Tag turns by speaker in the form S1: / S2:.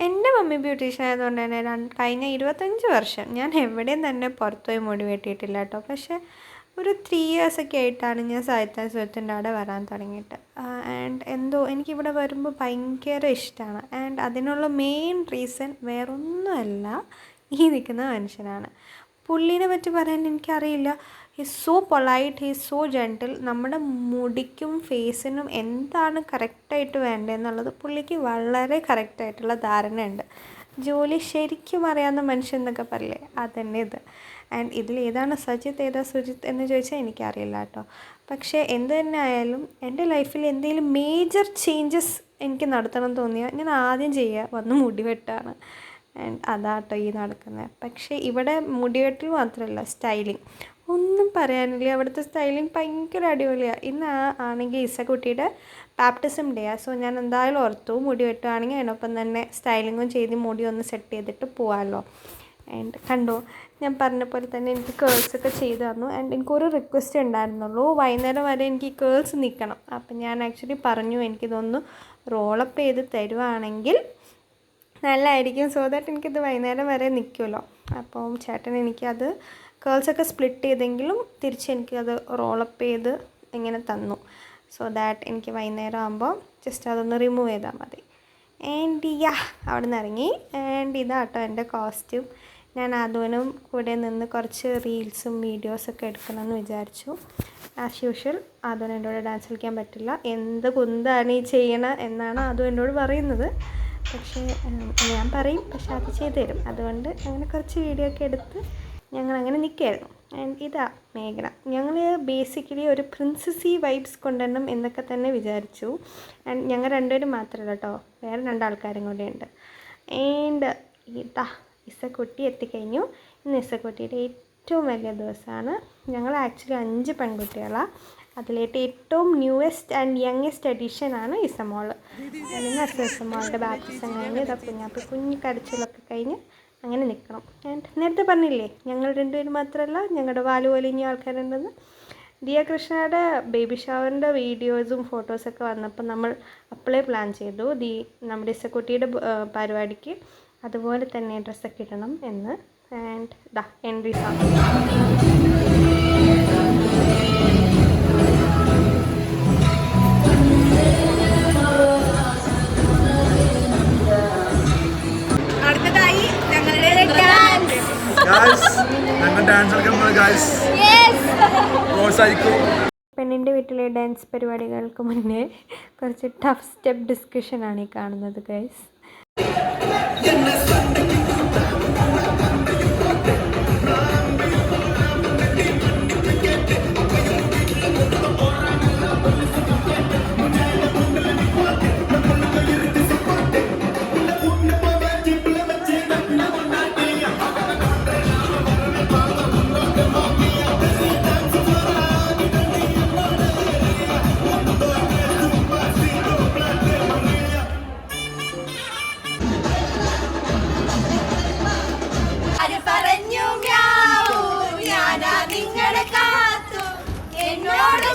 S1: എൻ്റെ mummy beautician ആയതുകൊണ്ട് തന്നെ കഴിഞ്ഞ 25 വർഷം ഞാൻ എവിടെയും തന്നെ പുറത്തുപോയി മുടി വെട്ടിയിട്ടില്ല കേട്ടോ. പക്ഷേ ഒരു 3 ഇയേഴ്സൊക്കെ ആയിട്ടാണ് ഞാൻ സായിത്താ സുഹൃത്തിൻ്റെ അവിടെ വരാൻ തുടങ്ങിയിട്ട്. ആൻഡ് എന്തോ എനിക്കിവിടെ വരുമ്പോൾ ഭയങ്കര ഇഷ്ടമാണ്. ആൻഡ് അതിനുള്ള മെയിൻ റീസൺ വേറൊന്നുമല്ല, ഈ നിൽക്കുന്ന മനുഷ്യനാണ്. പുള്ളീനെ പറ്റി പറയാൻ എനിക്കറിയില്ല. He's so polite, he's so gentle. നമ്മുടെ മുടിക്കും ഫേസിനും എന്താണ് കറക്റ്റായിട്ട് വേണ്ടതെന്നുള്ളത് പുള്ളിക്ക് വളരെ കറക്റ്റായിട്ടുള്ള ധാരണയുണ്ട്. ജോലി ശരിക്കും അറിയാവുന്ന മനുഷ്യൻ എന്നൊക്കെ പറയില്ലേ, അതന്നെ ഇത്. ആൻഡ് ഇതിൽ ഏതാണ് സജിത്ത് ഏതാ സുജിത്ത് എന്ന് ചോദിച്ചാൽ എനിക്കറിയില്ല കേട്ടോ. പക്ഷേ എന്ത് തന്നെ ആയാലും എൻ്റെ ലൈഫിൽ എന്തെങ്കിലും മേജർ ചേഞ്ചസ് എനിക്ക് നടത്തണം തോന്നിയാൽ ഞാൻ ആദ്യം ചെയ്യുക വന്ന് മുടി വെട്ടാണ്. ആൻഡ് അതാട്ടോ ഈ നടക്കുന്നത്. പക്ഷേ ഇവിടെ മുടിവെട്ടൽ മാത്രമല്ല, സ്റ്റൈലിങ് ഒന്നും പറയാനില്ല. അവിടുത്തെ സ്റ്റൈലിങ് ഭയങ്കര അടിപൊളിയാണ്. ഇന്ന് ആണെങ്കിൽ ഇസക്കുട്ടിയുടെ ബാപ്റ്റിസം ഡേയാണ്. സോ ഞാൻ എന്തായാലും ഓർത്തു മുടി വെട്ടുകയാണെങ്കിൽ അതിനൊപ്പം തന്നെ സ്റ്റൈലിങ്ങും ചെയ്ത് മുടി ഒന്ന് സെറ്റ് ചെയ്തിട്ട് പോകാമല്ലോ. ആൻഡ് കണ്ടോ, ഞാൻ പറഞ്ഞ പോലെ തന്നെ എനിക്ക് കേൾസൊക്കെ ചെയ്ത് തന്നു. ആൻഡ് എനിക്കൊരു റിക്വസ്റ്റ് ഉണ്ടായിരുന്നുള്ളൂ, വൈകുന്നേരം വരെ എനിക്ക് കേൾസ് നിൽക്കണം. അപ്പം ഞാൻ ആക്ച്വലി പറഞ്ഞു എനിക്കിതൊന്ന് റോളപ്പ് ചെയ്ത് തരുവാണെങ്കിൽ നല്ലതായിരിക്കും, സോ ദാറ്റ് എനിക്കിത് വൈകുന്നേരം വരെ നിൽക്കുമല്ലോ. അപ്പം ചേട്ടൻ എനിക്കത് കേൾസൊക്കെ സ്പ്ലിറ്റ് ചെയ്തെങ്കിലും തിരിച്ച് എനിക്കത് റോളപ്പ് ചെയ്ത് ഇങ്ങനെ തന്നു. സോ ദാറ്റ് എനിക്ക് വൈകുന്നേരം ആകുമ്പോൾ ജസ്റ്റ് അതൊന്ന് റിമൂവ് ചെയ്താൽ മതി. ആൻഡ് അവിടെ നിന്ന് ഇറങ്ങി. ആൻഡ് ഇതാട്ടോ എൻ്റെ കോസ്റ്റ്യൂം. ഞാൻ അതുവിനും കൂടെ നിന്ന് കുറച്ച് റീൽസും വീഡിയോസൊക്കെ എടുക്കണമെന്ന് വിചാരിച്ചു. ആസ് യൂഷ്വൽ അതുവിന് എൻ്റെ കൂടെ ഡാൻസ് കളിക്കാൻ പറ്റില്ല, എന്ത് കുന്താണ് ഈ ചെയ്യണ എന്നാണ് അതും എന്നോട് പറയുന്നത്. പക്ഷേ ഞാൻ പറയും, പക്ഷെ അത് ചെയ്തു തരും. അതുകൊണ്ട് അങ്ങനെ കുറച്ച് വീഡിയോ ഒക്കെ എടുത്ത് ഞങ്ങളങ്ങനെ നിൽക്കുകയായിരുന്നു. ആൻഡ് ഇതാ മേഘന. ഞങ്ങൾ ബേസിക്കലി ഒരു പ്രിൻസസി വൈബ്സ് കൊണ്ടുവരണം എന്നൊക്കെ തന്നെ വിചാരിച്ചു. ആൻഡ് ഞങ്ങൾ രണ്ടുപേരും മാത്രമല്ല കേട്ടോ, വേറെ 2 ആൾക്കാരും കൂടെ ഉണ്ട്. ആൻഡ് ഇതാ ഇസക്കുട്ടി എത്തിക്കഴിഞ്ഞു. ഇന്ന് ഇസക്കുട്ടിയുടെ ഏറ്റവും വലിയ ദിവസമാണ്. ഞങ്ങൾ ആക്ച്വലി 5 പെൺകുട്ടികളാണ്. അതിലേറ്റ് ഏറ്റവും ന്യൂവസ്റ്റ് ആൻഡ് യങ്ങസ്റ്റ് എഡിഷനാണ് ഇസമോള്. ഇന്ന് ഇസമോളുടെ ബാപ്റ്റിസം കഴിഞ്ഞ് ഇതാ കുഞ്ഞു കരച്ചിലൊക്കെ കഴിഞ്ഞ് അങ്ങനെ നിൽക്കണം. ആൻഡ് നേരത്തെ പറഞ്ഞില്ലേ ഞങ്ങൾ 2 പേര് മാത്രമല്ല, ഞങ്ങളുടെ വാല് വലിയ ആൾക്കാരുണ്ടെന്ന്. ദിയ കൃഷ്ണയുടെ ബേബി ഷവറിൻ്റെ വീഡിയോസും ഫോട്ടോസൊക്കെ വന്നപ്പോൾ നമ്മൾ അപ്പോഴേ പ്ലാൻ ചെയ്തു നമ്മുടെ ഇസക്കുട്ടിയുടെ പരിപാടിക്ക് അതുപോലെ തന്നെ ഡ്രസ്സൊക്കെ ഇടണം എന്ന്. ആൻഡ് ദാ എൻട്രി സോങ്.
S2: അടുത്തതായി ഞങ്ങളുടെ ഡാൻസ്.
S1: പെണ്ണിൻ്റെ വീട്ടിലെ ഡാൻസ് പരിപാടികൾക്ക് മുന്നേ കുറച്ച് ടഫ് സ്റ്റെപ്പ് ഡിസ്കഷനാണ് ഈ കാണുന്നത് ഗൈസ്.
S2: എന്നോട്